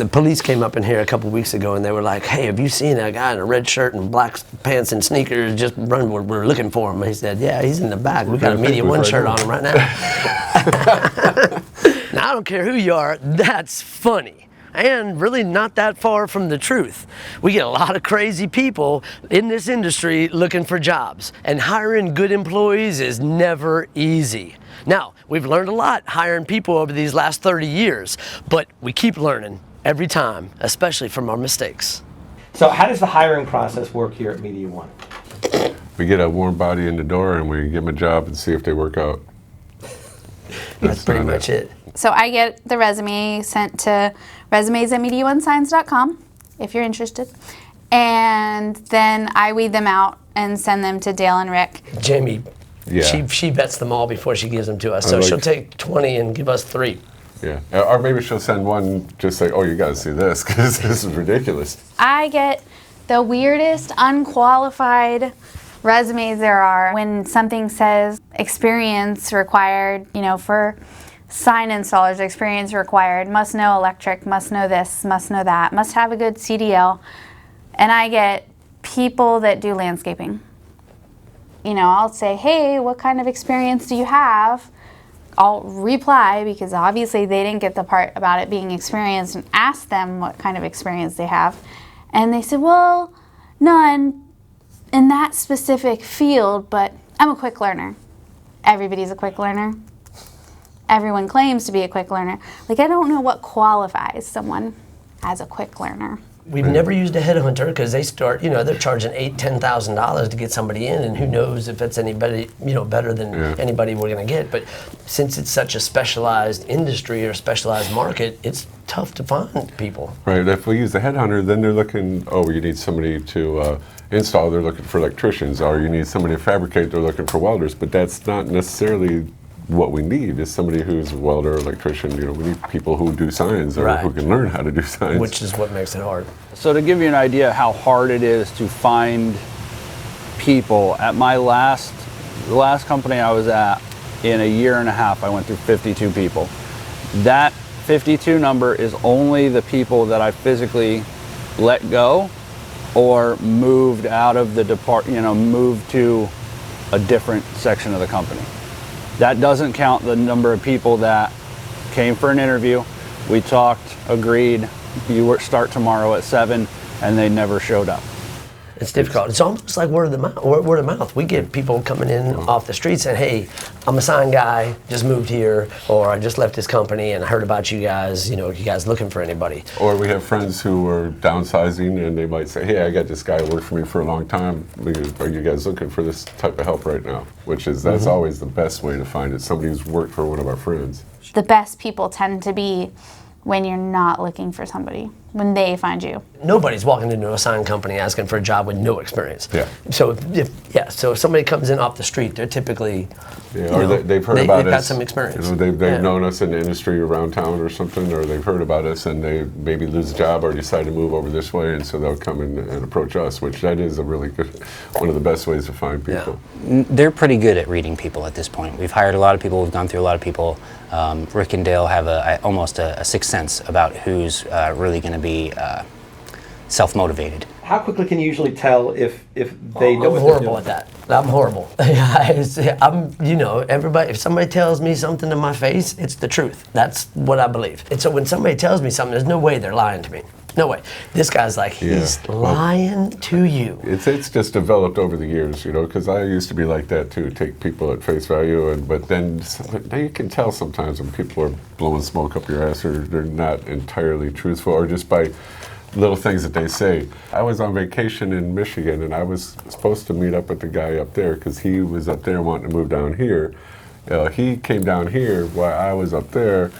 The police came up in here a couple weeks ago and they were like, hey, have you seen a guy in a red shirt and black pants and sneakers just run? We're looking for him. He said, yeah, he's in the back. We got a Media One shirt on him right now. Now, I don't care who you are, that's funny. And really not that far from the truth. We get a lot of crazy people in this industry looking for jobs, and hiring good employees is never easy. Now, we've learned a lot hiring people over these last 30 years, but we keep learning every time, especially from our mistakes. So how does the hiring process work here at Media One? We get a warm body in the door and we give them a job and see if they work out. That's pretty much it. So I get the resume sent to resumes@mediaonesigns.com if you're interested. And then I weed them out and send them to Dale and Rick. Jamie, Yeah. she vets them all before she gives them to us. So she'll take 20 and give us 3. Yeah, or maybe she'll send one just like, oh, you got to see this because this is ridiculous. I get the weirdest, unqualified resumes there are. When something says experience required, you know, for sign installers, experience required, must know electric, must know this, must know that, must have a good CDL. And I get people that do landscaping. You know, I'll say, hey, what kind of experience do you have? I'll reply, because obviously they didn't get the part about it being experienced, and ask them what kind of experience they have. And they said, well, none in that specific field, but I'm a quick learner. Everybody's a quick learner. Everyone claims to be a quick learner. Like, I don't know what qualifies someone as a quick learner. We've never used a headhunter because they start, you know, they're charging $8,000, $10,000 to get somebody in, and who knows if it's anybody, you know, better than anybody we're going to get. But since it's such a specialized industry or specialized market, it's tough to find people. Right. If we use the headhunter, then they're looking. Oh, you need somebody to install. They're looking for electricians, or you need somebody to fabricate. They're looking for welders. But that's not necessarily what we need. Is somebody who's a welder, electrician. You know, we need people who do signs or who can learn how to do signs. Which is what makes it hard. So to give you an idea how hard it is to find people, at my the last company I was at, in a year and a half, I went through 52 people. That 52 number is only the people that I physically let go or moved out of the department, you know, moved to a different section of the company. That doesn't count the number of people that came for an interview, we talked, agreed, you start tomorrow at 7, and they never showed up. It's difficult. It's almost like word of mouth. We get people coming in off the street saying, hey, I'm a sign guy, just moved here, or I just left this company and I heard about you guys, you know, you guys looking for anybody. Or we have friends who are downsizing and they might say, hey, I got this guy who worked for me for a long time. Are you guys looking for this type of help right now? Which is, that's always the best way to find it, somebody who's worked for one of our friends. The best people tend to be when you're not looking for somebody, when they find you. Nobody's walking into a sign company asking for a job with no experience. Yeah. So if somebody comes in off the street, they're typically, they've heard about us. They've got some experience. You know, they've known us in the industry around town or something, or they've heard about us and they maybe lose a job or decide to move over this way, and so they'll come in and approach us, which that is a really good, one of the best ways to find people. Yeah. They're pretty good at reading people at this point. We've hired a lot of people, we've gone through a lot of people. Rick and Dale have almost a sixth sense about who's really going to be self-motivated. How quickly can you usually tell if they know I'm what horrible they're at that. I'm horrible. Everybody, if somebody tells me something to my face, it's the truth. That's what I believe. And so when somebody tells me something, there's no way they're lying to me. No way. This guy's like, he's lying to you. It's just developed over the years, you know, because I used to be like that too, take people at face value, but then you can tell sometimes when people are blowing smoke up your ass or they're not entirely truthful, or just by little things that they say. I was on vacation in Michigan and I was supposed to meet up with the guy up there because he was up there wanting to move down here. He came down here while I was up there,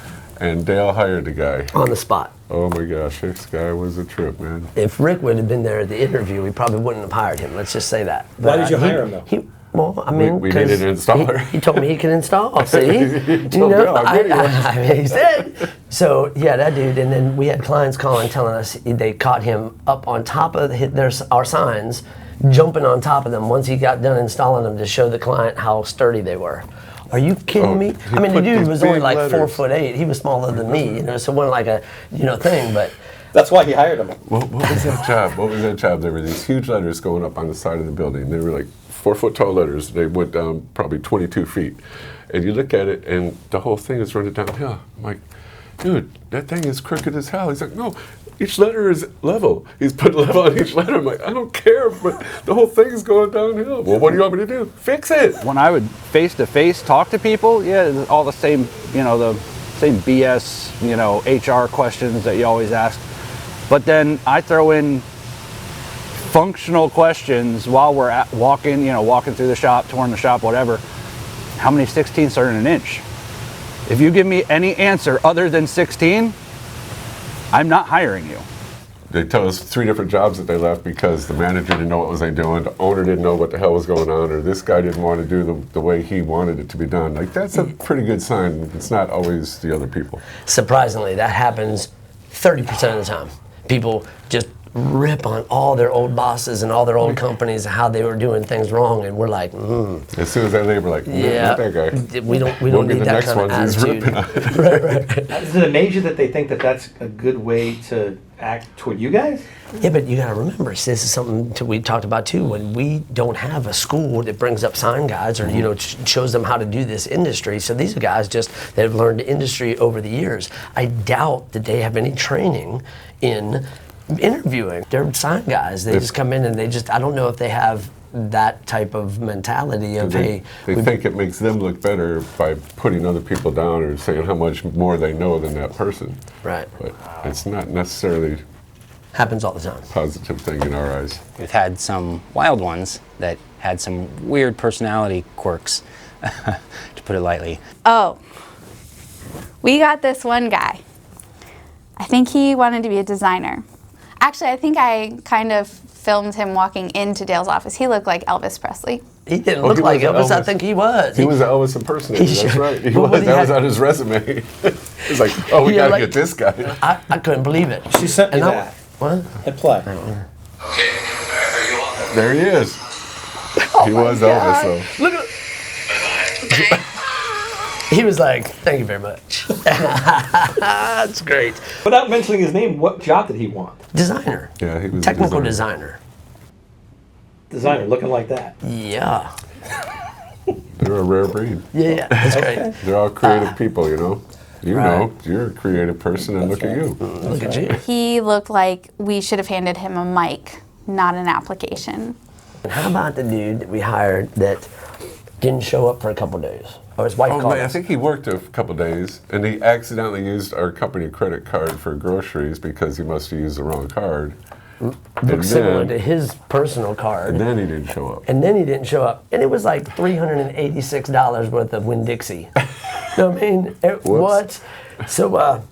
and Dale hired the guy. On the spot. Oh my gosh, this guy was a trip, man. If Rick would have been there at the interview, we probably wouldn't have hired him. Let's just say that. Why did you hire him though? Well, I mean, we needed an installer. He told me he could install. See, he told me, I mean, he said. So yeah, that dude. And then we had clients calling, telling us they caught him up on top of our signs, jumping on top of them once he got done installing them to show the client how sturdy they were. Are you kidding me? he I mean, the put dude these was only big like letters. 4'8". He was smaller than me, you know, so it wasn't like a, you know, thing, but That's why he hired him. What was that job? What was that job? There were these huge letters going up on the side of the building. They were like 4-foot tall letters. They went down probably 22 feet. And you look at it, and the whole thing is running downhill. I'm like, dude, that thing is crooked as hell. He's like, no, each letter is level. He's put level on each letter. I'm like, I don't care, but the whole thing is going downhill. Well, what do you want me to do? Fix it. When I would face-to-face talk to people, yeah, it's all the same, you know, the same BS, you know, HR questions that you always ask. But then I throw in functional questions while we're walking through the shop, touring the shop, whatever. How many 16ths are in an inch? If you give me any answer other than 16, I'm not hiring you. They tell us 3 different jobs that they left because the manager didn't know what was they doing, the owner didn't know what the hell was going on, or this guy didn't want to do the way he wanted it to be done. Like, that's a pretty good sign. It's not always the other people. surprisingly, that happens 30% of the time. People just rip on all their old bosses and all their old companies and how they were doing things wrong, and we're like, As soon as they leave, we're like, yeah, not that guy. we don't We'll need get the that next kind of one, he's attitude. ripping on it. right. Does it amaze you that they think that that's a good way to act toward you guys? Yeah, but you gotta remember, this is something we talked about too. When we don't have a school that brings up sign guys or you know shows them how to do this industry, so these are guys just that have learned the industry over the years. I doubt that they have any training in interviewing. They're sign guys. They just come in and I don't know if they have that type of mentality of They think it makes them look better by putting other people down or saying how much more they know than that person. Right. But it's not necessarily Happens all the time. a positive thing in our eyes. We've had some wild ones that had some weird personality quirks, to put it lightly. Oh, we got this one guy. I think he wanted to be a designer. Actually, I think I kind of filmed him walking into Dale's office. He looked like Elvis Presley. He didn't Oh, look he like was Elvis. I Elvis. think he was. He was an Elvis impersonator, He that's sure- right. He But what was. he That was had- on his resume. It's like, oh, we Yeah, gotta like- get this guy. I couldn't believe it. She sent me And I- that. What? Hit play. There he is. He was Elvis, though. Look at He was like, thank you very much. That's great. Without mentioning his name, what job did he want? Designer. Yeah, he was a Technical designer. Designer, looking like that. Yeah. They're a rare breed. Yeah, that's great. They're all creative people, you know. You Right. know, you're a creative person, and look at you. Look at you. He looked like we should have handed him a mic, not an application. And how about the dude that we hired that didn't show up for a couple days? Or his wife Oh, called man, I us. think he worked a couple days, and he accidentally used our company credit card for groceries because he must have used the wrong card. Looked similar to his personal card. And then he didn't show up. And then he didn't show up. And it was like $386 worth of Winn-Dixie. You know what I mean? What? So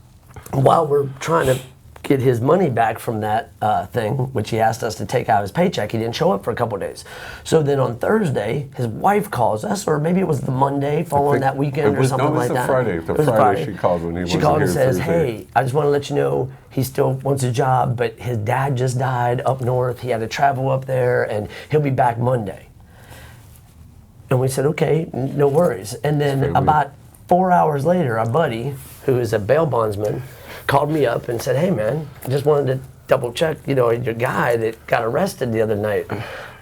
while we're trying to get his money back from that thing, which he asked us to take out of his paycheck, he didn't show up for a couple of days. So then on Thursday, his wife calls us, or maybe it was the Monday following that weekend or something like that. Friday. It was Friday she called when he She wasn't called here and says, Thursday. hey, I just want to let you know he still wants a job, but his dad just died up north. He had to travel up there, and he'll be back Monday. And we said, okay, no worries. And then about 4 hours later, our buddy, who is a bail bondsman, called me up and said, hey man, I just wanted to double check, you know, your guy that got arrested the other night.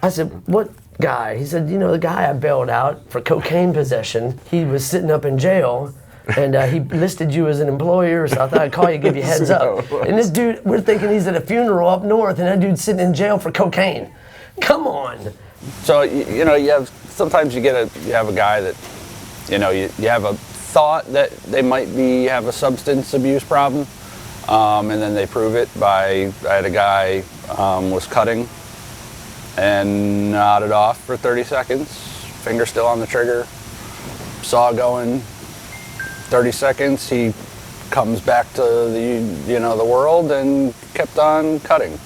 I said, what guy? He said, you know, the guy I bailed out for cocaine possession. He was sitting up in jail, and he listed you as an employer, so I thought I'd call you, give you a heads up. And this dude, we're thinking he's at a funeral up north, and that dude's sitting in jail for cocaine. Come on. So you know, sometimes you have a guy that, you know, you have a thought that they might have a substance abuse problem, and then they prove it by, I had a guy was cutting and nodded off for 30 seconds, finger still on the trigger, saw going 30 seconds, he comes back to the world and kept on cutting.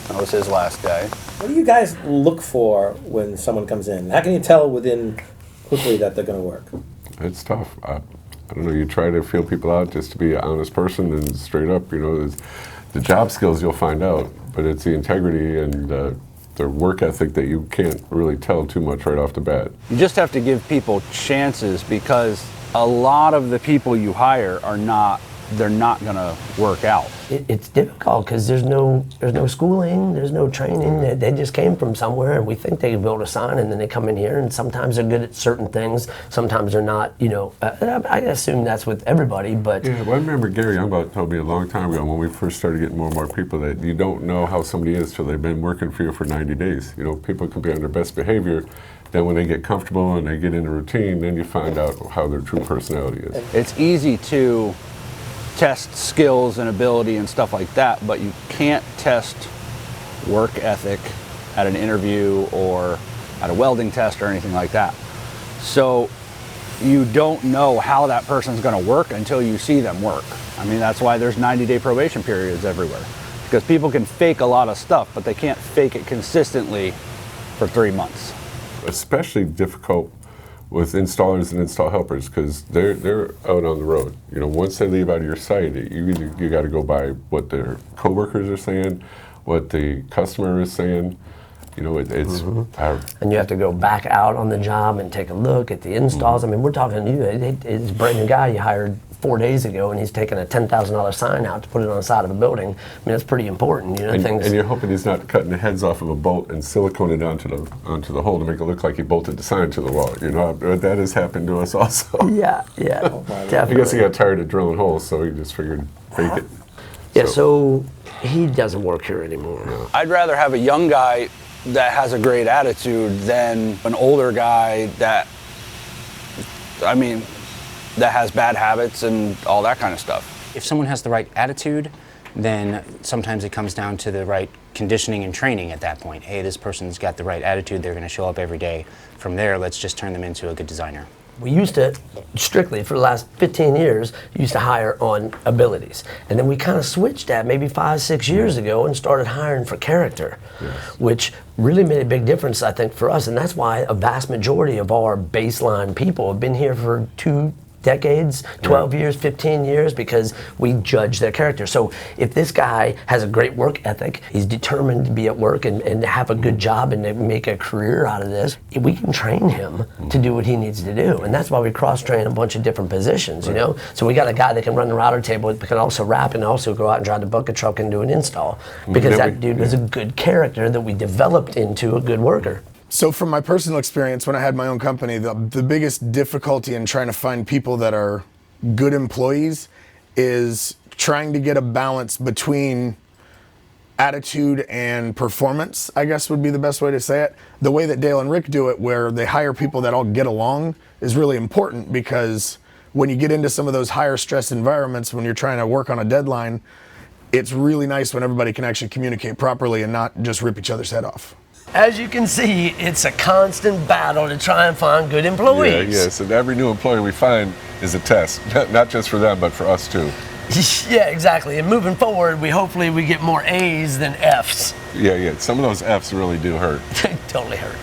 That was his last day. What do you guys look for when someone comes in? How can you tell quickly that they're going to work? It's tough. I don't know, you try to feel people out just to be an honest person and straight up, you know, the job skills you'll find out, but it's the integrity and the their work ethic that you can't really tell too much right off the bat. You just have to give people chances, because a lot of the people you hire they're not gonna work out. It's difficult because there's no schooling, there's no training. They just came from somewhere, and we think they can build a sign, and then they come in here, and sometimes they're good at certain things, sometimes they're not. I assume that's with everybody, but Yeah, well, I remember Gary Youngblood told me a long time ago when we first started getting more and more people that you don't know how somebody is till they've been working for you for 90 days. People can be on their best behavior. Then when they get comfortable and they get in a routine, then you find out how their true personality is. It's easy to test skills and ability and stuff like that, but you can't test work ethic at an interview or at a welding test or anything like that. So you don't know how that person's going to work until you see them work. I mean, that's why there's 90-day probation periods everywhere, because people can fake a lot of stuff, but they can't fake it consistently for 3 months. Especially difficult with installers and install helpers, because they're out on the road. Once they leave out of your site, you got to go by what their coworkers are saying, what the customer is saying. It's and you have to go back out on the job and take a look at the installs. I mean, we're talking to you. It's a brand new guy you hired 4 days ago, and he's taking a $10,000 sign out to put it on the side of a building. I mean, that's pretty important. And you're hoping he's not cutting the heads off of a bolt and silicone it onto the hole to make it look like he bolted the sign to the wall. That has happened to us also. Yeah, definitely. I guess he got tired of drilling holes, so he just figured fake it. Yeah, so he doesn't work here anymore. No. I'd rather have a young guy that has a great attitude than an older guy that has bad habits and all that kind of stuff. If someone has the right attitude, then sometimes it comes down to the right conditioning and training at that point. Hey, this person's got the right attitude, they're going to show up every day. From there, let's just turn them into a good designer. We used to, strictly for the last 15 years, used to hire on abilities. And then we kind of switched that maybe 5-6 years ago and started hiring for character, which really made a big difference, I think, for us. And that's why a vast majority of our baseline people have been here for 2 decades, 12 years, 15 years, because we judge their character. So if this guy has a great work ethic, he's determined to be at work and have a good job and make a career out of this, we can train him to do what he needs to do. And that's why we cross-train a bunch of different positions, So we got a guy that can run the router table, but can also wrap and also go out and drive the bucket truck and do an install. Because that dude was a good character that we developed into a good worker. So from my personal experience, when I had my own company, the biggest difficulty in trying to find people that are good employees is trying to get a balance between attitude and performance, I guess would be the best way to say it. The way that Dale and Rick do it, where they hire people that all get along, is really important, because when you get into some of those higher stress environments, when you're trying to work on a deadline, it's really nice when everybody can actually communicate properly and not just rip each other's head off. As you can see, it's a constant battle to try and find good employees. Yes, and every new employee we find is a test, not just for them, but for us too. Yeah, exactly. And moving forward, hopefully we get more A's than F's. Yeah, some of those F's really do hurt. They totally hurt.